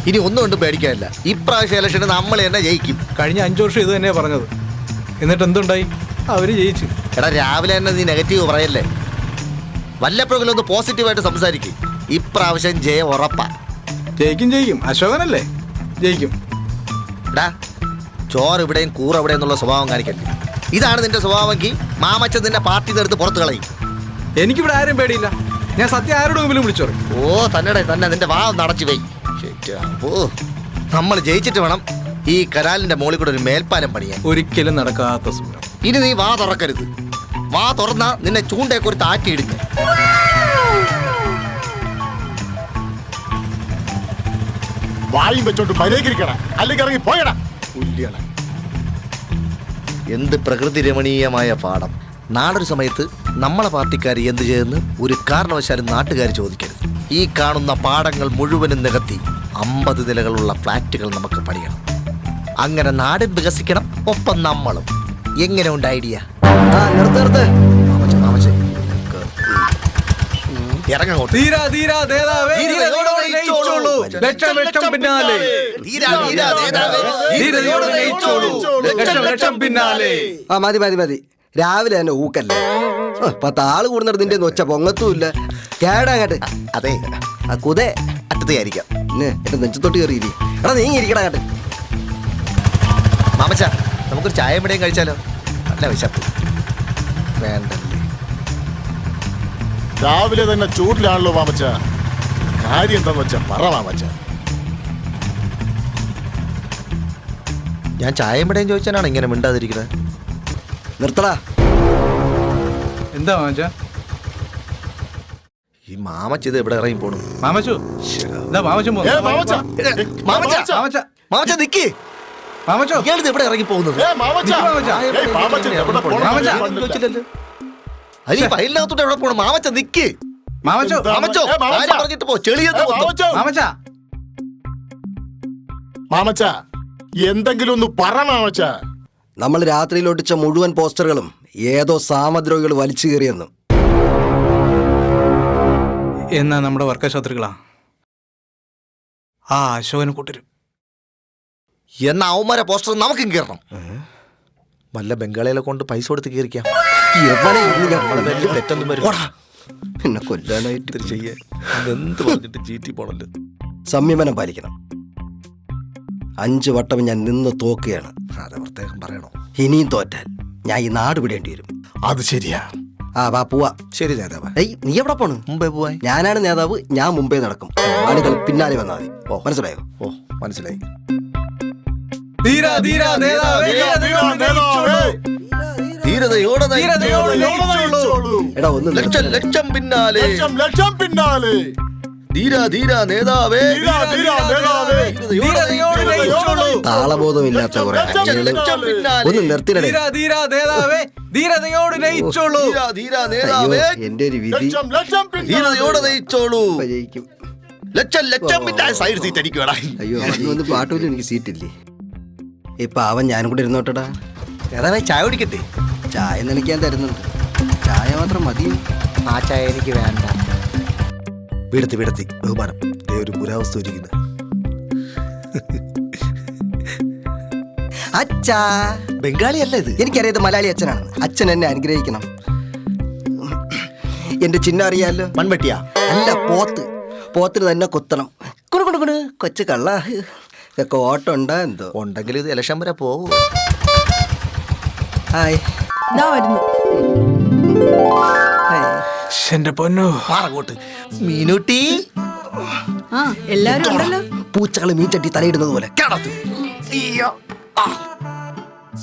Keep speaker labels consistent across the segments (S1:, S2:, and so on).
S1: ഇനി ഒന്നും കൊണ്ട് പേടിക്കാനില്ല. ഇപ്രാവശ്യം ഇലക്ഷന് നമ്മൾ തന്നെ ജയിക്കും.
S2: കഴിഞ്ഞ 5 വർഷം ഇത് തന്നെയാ പറഞ്ഞത്. എന്നിട്ട് എന്തുണ്ടായി? അവര് ജയിച്ചു.
S1: എടാ, രാവിലെ തന്നെ നീ നെഗറ്റീവ് പറയല്ലേ. വല്ലപ്പോഴെങ്കിലും ഒന്ന് പോസിറ്റീവായിട്ട് സംസാരിക്കും. ഇപ്രാവശ്യം ജയം ഉറപ്പാ.
S2: ജയിക്കും. അശോകനല്ലേ? ജയിക്കും.
S1: എടാ, ചോറ് ഇവിടെയും കൂറ് എവിടെ എന്നുള്ള സ്വഭാവം കാണിക്കല്ലേ. ഇതാണ് നിന്റെ സ്വഭാവമെങ്കിൽ മാമച്ചൻ നിന്റെ പാർട്ടി എടുത്ത് പുറത്ത് കളയും.
S2: എനിക്കിവിടെ ആരും പേടിയില്ല. ഞാൻ സത്യം ആരുടെ മുമ്പിലും വിളിച്ചോറി.
S1: തന്നെ നിന്റെ വാ നടച്ചു പോയി. നമ്മൾ ജയിച്ചിട്ട് വേണം ഈ കനാലിന്റെ മുകളിൽ കൂടെ ഒരു മേൽപ്പാലം പണിയാൻ.
S2: ഒരിക്കലും നടക്കാത്ത സുഖം.
S1: ഇനി നീ വാ തുറക്കരുത്. വാ തുറന്നാ നിന്നെ ചൂണ്ടയൊക്കെ ഒരു താറ്റിയിടുന്നു.
S3: വായും വെച്ചോണ്ട് പരിഹരിക്കണം, അല്ലെങ്കിൽ ഇറങ്ങി പോയടാ.
S1: എന്ത് പ്രകൃതി രമണീയമായ പാടം. നാളൊരു സമയത്ത് നമ്മളെ പാർട്ടിക്കാർ എന്ത് ചെയ്യുന്നു ഒരു കാരണവശാലും നാട്ടുകാർ ചോദിക്കരുത്. ഈ കാണുന്ന പാടങ്ങൾ മുഴുവനും നികത്തി 50 നിലകളുള്ള ഫ്ലാറ്റുകൾ നമുക്ക് പണിയണം. അങ്ങനെ നാടും വികസിക്കണം, ഒപ്പം നമ്മളും. എങ്ങനെ ഉണ്ട് ഐഡിയ?
S4: മതി. രാവിലെ തന്നെ ഊക്കല്ലേ. 10 ആള് കൂടുന്നിടത്ത് നിന്റെ ഒച്ച പൊങ്ങത്തുമില്ല. കേടാകട്ടെ.
S1: അതെ, കുതേ അറ്റത്തായിരിക്കാം.
S4: എന്റെ നെഞ്ചത്തോട്ട് കയറിയില്ലേ. എടാ, നീ ഇരിക്കടാ കേട്ടെ.
S1: മാമച്ച, നമുക്കൊരു ചായ ഇവിടെയും കഴിച്ചാലോ? നല്ല വിശപ്പ്. വേണ്ടല്ലേ.
S3: രാവിലെ തന്നെ ചൂടിലാണല്ലോ മാമച്ച. കാര്യം എന്താന്ന് വെച്ചാ പറ മാമച്ച.
S1: ഞാൻ ചായ ഇവിടെയും ചോദിച്ചാലാണ് ഇങ്ങനെ മിണ്ടാതിരിക്കുന്നത്.
S4: നിർത്തടാ.
S2: എന്താ മാമച്ച?
S1: ഈ മാമച്ച ഇത് എവിടെ ഇറങ്ങി പോണു?
S2: മാമച്ചു
S1: നിക്ക്. ഇയാളിത് എവിടെ ഇറങ്ങി പോകുന്നത്? ഫയലിനകത്തോട്ട് എവിടെ പോണം? മാമച്ച നിക്ക്. പറഞ്ഞിട്ട് പോ.
S3: മാമച്ച, എന്തെങ്കിലും ഒന്ന് പറ മാമച്ച.
S4: നമ്മൾ രാത്രിയിൽ ഒട്ടിച്ച മുഴുവൻ പോസ്റ്ററുകളും ഏതോ സാമദ്രോഹികൾ വലിച്ചു കയറിയെന്നും.
S2: എന്നാ നമ്മുടെ വർക്കശത്രുക്കളാ ആ അശോകനെ കൂട്ടരും.
S1: എന്നാ അവന്മാരെ പോസ്റ്റർ നമുക്കും കയറണം. വല്ല ബംഗാളികളെ കൊണ്ട് പൈസ കൊടുത്ത് കയറിക്കാം.
S4: പിന്നെ കൊല്ലാനായിട്ട്
S1: എന്ത് പറഞ്ഞിട്ട് ചീറ്റി പോണല്ലോ.
S4: സംയമനം പാലിക്കണം. 5 വട്ടം ഞാൻ നിന്ന് തോക്കുകയാണ്.
S1: അത് പ്രത്യേകം പറയണോ?
S4: ഇനിയും തോറ്റാൽ ഞാൻ ഈ നാട് വിടേണ്ടി വരും.
S3: അത് ശരിയാ.
S4: വാ പോവാ.
S1: ശരി നേതാവ്.
S4: നീ എവിടെ പോണ്?
S1: മുമ്പേ പോവാ.
S4: ഞാനാണ് നേതാവ്. ഞാൻ മുമ്പേ നടക്കും. ആളുകൾ പിന്നാലെ വന്നാൽ മതി. മനസ്സിലായോ?
S1: മനസ്സിലായി.
S4: എടാ, ഒന്ന്
S1: ലക്ഷം പിന്നാലെ.
S4: താളബോധമില്ലാത്ത കുറെ ഒന്ന് നിർത്തിടേ. എന്റെ ഒരു വിധി. അയ്യോ, ഒന്ന് പാട്ടൂല. എനിക്ക് സീറ്റില്ലേ. ഇപ്പൊ അവൻ ഞാനും കൂടെ ഇരുന്നോട്ടടാ.
S1: ചായ കുടിക്കട്ടെ?
S4: ചായ നനയ്ക്കാൻ തരുന്നുണ്ട്. ചായ മാത്രം മതിയോ?
S1: ആ ചായ എനിക്ക് വേണ്ട. വിടത്തി ബഹുമാനം. ഒരു പുരാവസ്ഥ ഒരുക്കുന്നത്.
S4: അച്ഛാ.
S1: ബംഗാളി അല്ല ഇത്.
S4: എനിക്കറിയാം മലയാളി അച്ഛനാണ്. അച്ഛൻ എന്നെ അനുഗ്രഹിക്കണം. എന്റെ ചിഹ്നം അറിയാലോ?
S1: മൺവെട്ടിയാ?
S4: അല്ല, പോത്തിന് തന്നെ കുത്തണം. കൊച്ചു കള്ള. ഇതൊക്കെ ഓട്ടം ഉണ്ടാ എന്തോ?
S1: ഉണ്ടെങ്കിൽ ഇത് ഇലക്ഷൻ വരെ പോവൂ.
S4: ഹായ്.
S5: ഇതാ വരുന്നു.
S2: എന്റെ പൊന്നോ.
S1: മാറങ്ങോട്ട് മീനുട്ടി.
S5: ആ എല്ലാരും ഉണ്ടല്ലോ.
S4: പൂച്ചകള് മീൻചട്ടി തലയിടുന്നത് പോലെ കേടത്ത്.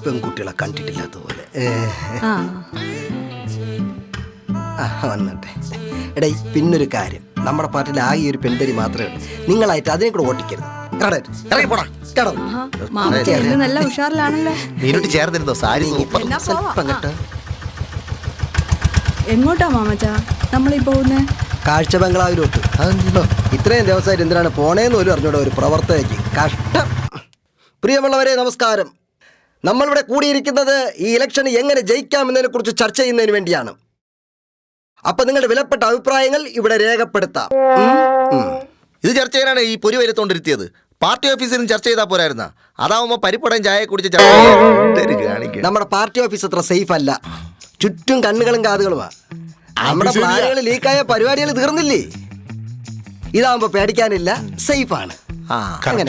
S4: പെൺകുട്ടികളെ കണ്ടിട്ടില്ലാത്ത പോലെ.
S5: ആ
S4: വന്നട്ടെ. എടേ പിന്നൊരു കാര്യം, നമ്മുടെ പാർട്ടിയിൽ ആകെ ഒരു പെൺതരി മാത്രമേ ഉള്ളൂ. നിങ്ങളായിട്ട് അതിനെ കൂടെ ഓട്ടിക്കരുത്.
S1: ഇറങ്ങിപ്പോടാ.
S5: ആഹാ, മാമച്ച ഇന്ന് നല്ല ഉഷാറിലാണല്ലോ.
S1: മീനുട്ടി ചേർന്നിരുന്നോ? സാരി സൂപ്പർ.
S5: എന്നാ പോവാ. എങ്ങോട്ടാ മാമച്ച നമ്മളീ പോകുന്നേ?
S4: കാഴ്ച ബംഗ്ലാവിലോട്ട്. ഇത്രയും ദിവസമായിട്ട് എന്തിനാണ് പോണേന്ന് പോലും അറിഞ്ഞൂടെ ഒരു പ്രവർത്തകയ്ക്ക്. കഷ്ടം. പ്രിയമുള്ളവരെ നമസ്കാരം. നമ്മളിവിടെ കൂടിയിരിക്കുന്നത് ഈ ഇലക്ഷൻ എങ്ങനെ ജയിക്കാമെന്നതിനെ കുറിച്ച് ചർച്ച ചെയ്യുന്നതിന് വേണ്ടിയാണ്. അപ്പൊ നിങ്ങളുടെ വിലപ്പെട്ട അഭിപ്രായങ്ങൾ ഇവിടെ രേഖപ്പെടുത്താം.
S1: ഇത് ചർച്ച ചെയ്യാനാണ് ഈ പൊരി വരുത്തോണ്ടിരുത്തിയത്. പാർട്ടി ഓഫീസിലും ചർച്ച ചെയ്താൽ പോരായിരുന്ന? അതാവുമ്പോ പരിപ്പടം ചായ കുടിച്ച്
S4: നമ്മുടെ പാർട്ടി ഓഫീസ് അത്ര സേഫ് അല്ല. ചുറ്റും കണ്ണുകളും കാതുകളുമാ. നമ്മുടെ പ്ലാനുകൾ ലീക്കായ പരിപാടികൾ തീർന്നില്ലേ? ഇതാവുമ്പോ പേടിക്കാനില്ല, സേഫ് ആണ്.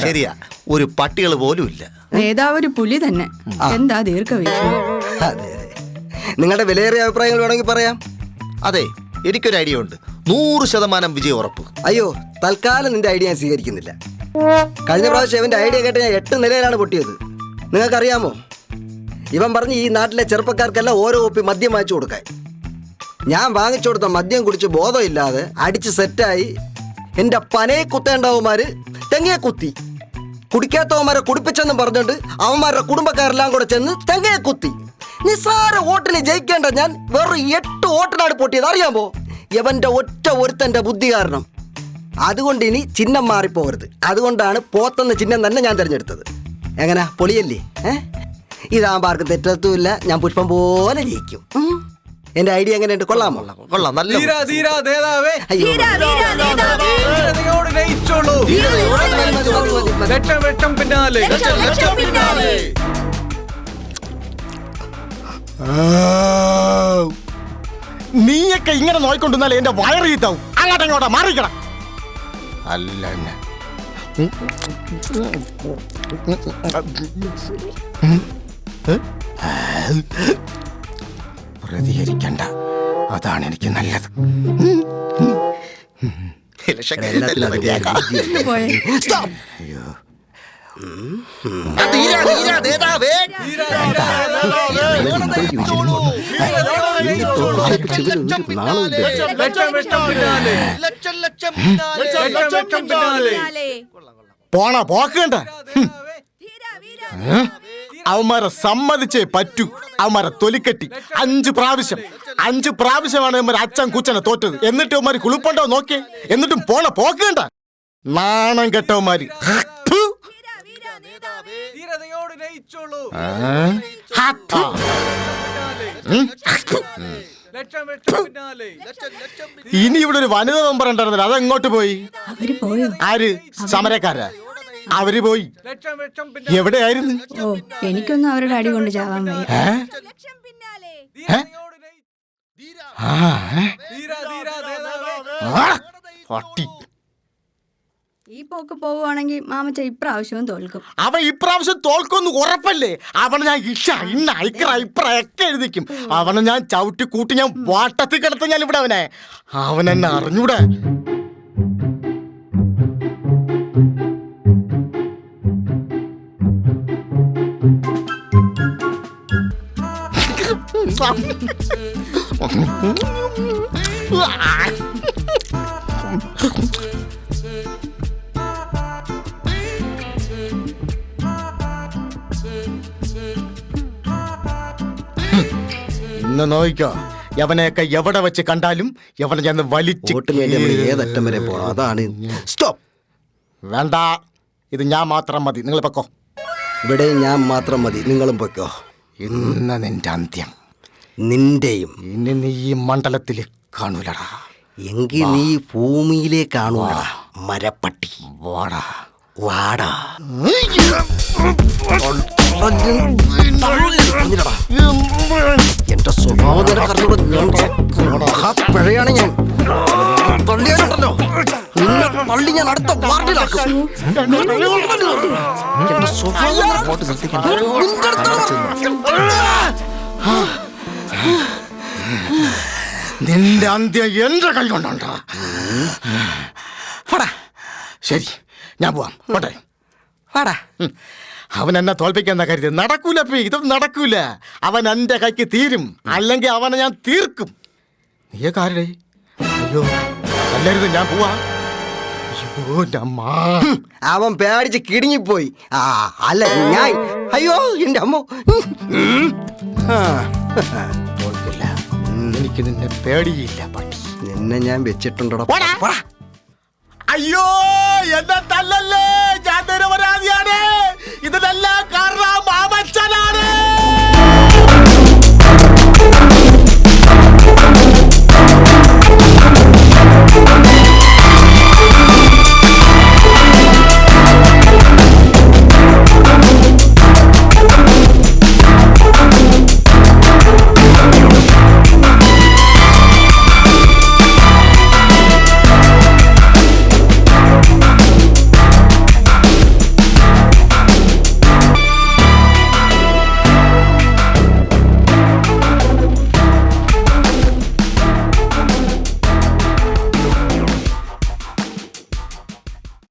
S1: ശരിയാ, ഒരു പട്ടികൾ പോലും ഇല്ല.
S5: നേതാവ് പുലി തന്നെ. എന്താ ദീർഘവീക്ഷണം.
S4: അതെ അതെ. നിങ്ങളുടെ വിലയേറിയ അഭിപ്രായങ്ങൾ വേണമെങ്കിൽ പറയാം.
S1: അതെ, എനിക്കൊരു ഐഡിയ ഉണ്ട്. 100% വിജയം ഉറപ്പ്.
S4: അയ്യോ, തൽക്കാലം നിന്റെ ഐഡിയ ഞാൻ സ്വീകരിക്കുന്നില്ല. കഴിഞ്ഞ പ്രാവശ്യം ഇവന്റെ ഐഡിയ കേട്ട് ഞാൻ 8 നിലയിലാണ് പൊട്ടിയത്. നിങ്ങൾക്കറിയാമോ? ഇവൻ പറഞ്ഞ് ഈ നാട്ടിലെ ചെറുപ്പക്കാർക്കെല്ലാം ഓരോ കുപ്പി മദ്യം വാങ്ങിച്ചു കൊടുക്കാൻ. ഞാൻ വാങ്ങിച്ചു കൊടുത്ത മദ്യം കുടിച്ച് ബോധമില്ലാതെ അടിച്ച് സെറ്റായി എൻ്റെ പനയെ കുത്തേണ്ടവന്മാര് തെങ്ങയെ കുത്തി. കുടിക്കാത്തവന്മാരെ കുടിപ്പിച്ചെന്നും പറഞ്ഞിട്ട് അവന്മാരുടെ കുടുംബക്കാരെല്ലാം കൂടെ ചെന്ന് തെങ്ങയെ കുത്തി. നിസ്സാര വോട്ടിന് ജയിക്കേണ്ട ഞാൻ വെറും 8 വോട്ടിനാണ് പൊട്ടിയത്. അറിയാമോ? ഇവന്റെ ഒറ്റ ഒരുത്തന്റെ ബുദ്ധി കാരണം. അതുകൊണ്ട് ഇനി ചിഹ്നം മാറിപ്പോകരുത്. അതുകൊണ്ടാണ് പോത്തെന്ന ചിഹ്നം തന്നെ ഞാൻ തിരഞ്ഞെടുത്തത്. എങ്ങനെ പൊളിയല്ലേ? ഇതാകുമ്പോൾ ആർക്കും തെറ്റത്തുമില്ല. ഞാൻ പുഷ്പം പോലെ ജയിക്കും. എന്റെ ഐഡിയ എങ്ങനെയുണ്ട്? കൊള്ളാമോ?
S1: കൊള്ളാം. നല്ല
S3: നീയൊക്കെ ഇങ്ങനെ നോയിക്കൊണ്ടിരുന്നാലേ എന്റെ വയറിയിത്താവും. അങ്ങോട്ടെങ്ങോട്ടാ മാറിക്കട.
S1: അല്ല
S3: പ്രതികരിക്കണ്ട, അതാണ് എനിക്ക് നല്ലത്.
S5: പോയെ.
S3: പോണ പോക്കണ്ട. അവന്മാരെ സമ്മതിച്ചേ പറ്റൂ. അവന്മാരെ തൊലിക്കെട്ടി 5 പ്രാവശ്യമാണ് ഇവന്മാർ അച്ഛൻ കുച്ചനെ തോറ്റത്. എന്നിട്ട് ഇവന്മാര് കുളിപ്പുണ്ടോ നോക്കിയേ. എന്നിട്ടും പോണ പോക്കണ്ട. നാണം കെട്ടവന്മാര്. ഇനി ഇവിടെ ഒരു വനിത മെമ്പർ ഉണ്ടായിരുന്നില്ല, അതെങ്ങോട്ട് പോയി?
S5: അവര് പോയോ?
S3: ആര്? സമരക്കാരാ? അവര് പോയി. എവിടെയായിരുന്നു?
S5: ഓ, എനിക്കൊന്നും അവരുടെ അടി കൊണ്ട് ചാവാൻ വയ്യ.
S3: പട്ടി.
S5: ഈ പോക്ക് പോവുകയാണെങ്കിൽ മാമച്ച ഇപ്രാവശ്യവും തോൽക്കും.
S3: അവൻ ഇപ്രാവശ്യം തോൽക്കൊന്ന് ഉറപ്പല്ലേ? അവനെ ഞാൻ ഇഷ ഇന്ന ഐക്ര ഇപ്രയൊക്കെ എഴുതിക്കും. അവനെ ഞാൻ ചവിട്ടി കൂട്ടി ഞാൻ വാട്ടത്തിൽ കിടത്ത. ഞാൻ ഇവിടെ അവനെന്നെ അറിഞ്ഞൂടെ. ഇന്ന് നോയിക്കോ, യവനെയൊക്കെ എവിടെ വെച്ച് കണ്ടാലും യവനെ ഞാൻ വലിച്ചു.
S4: ഏതറ്റം വരെ പോണം? അതാണ്. സ്റ്റോപ്പ്.
S3: വേണ്ട, ഇത് ഞാൻ മാത്രം മതി. നിങ്ങൾ പൊക്കോ.
S4: ഇവിടെ ഞാൻ മാത്രം മതി. നിങ്ങളും പൊയ്ക്കോ.
S3: ഇന്ന് നിന്റെ അന്ത്യം.
S4: നിന്റെയും.
S3: ഇനി നീ ഈ മണ്ഡലത്തിൽ കാണൂലടാ.
S4: എങ്കിൽ നീ ഭൂമിയിലെ കാണൂലടാ മരപ്പട്ടി.
S3: വാടാ
S4: വാടാ. എന്റെ സ്വഭാവം പിഴയാണ് ഞാൻ. തള്ളിയാലുണ്ടല്ലോ നിന്നെ തള്ളി ഞാൻ അടുത്ത വാർഡിലാക്കും. എന്റെ സ്വഭാവം
S3: നിന്റെ അന്ത്യം എന്റെ കൈ കൊണ്ടോണ്ടാ. പോടാ. ശരി, ഞാൻ പോവാം. പോട്ടെ. വാടാ. അവൻ എന്നെ തോൽപ്പിക്കാന്ന കരുതി നടക്കൂല. ഇതൊന്നും നടക്കൂല. അവൻ എന്റെ കൈക്ക് തീരും, അല്ലെങ്കിൽ അവനെ ഞാൻ തീർക്കും. നീ കാരടേ? അയ്യോ, അല്ലരുത്, ഞാൻ പോവാ. അയ്യോ, അമ്മ.
S4: അവൻ പേടിച്ച് കിടുങ്ങിപ്പോയി. അല്ല ഞാൻ. അയ്യോ എന്റെ അമ്മ.
S3: തോൽക്കില്ല. എനിക്ക് നിന്നെ പേടിയില്ല പട്ടി.
S4: നിന്നെ ഞാൻ വെച്ചിട്ടുണ്ടോ?
S3: പോടാ. അയ്യോ, എന്നെ തല്ലല്ലേ. ഞാൻ നിരപരാധിയാണ്. ഇതിലെല്ലാം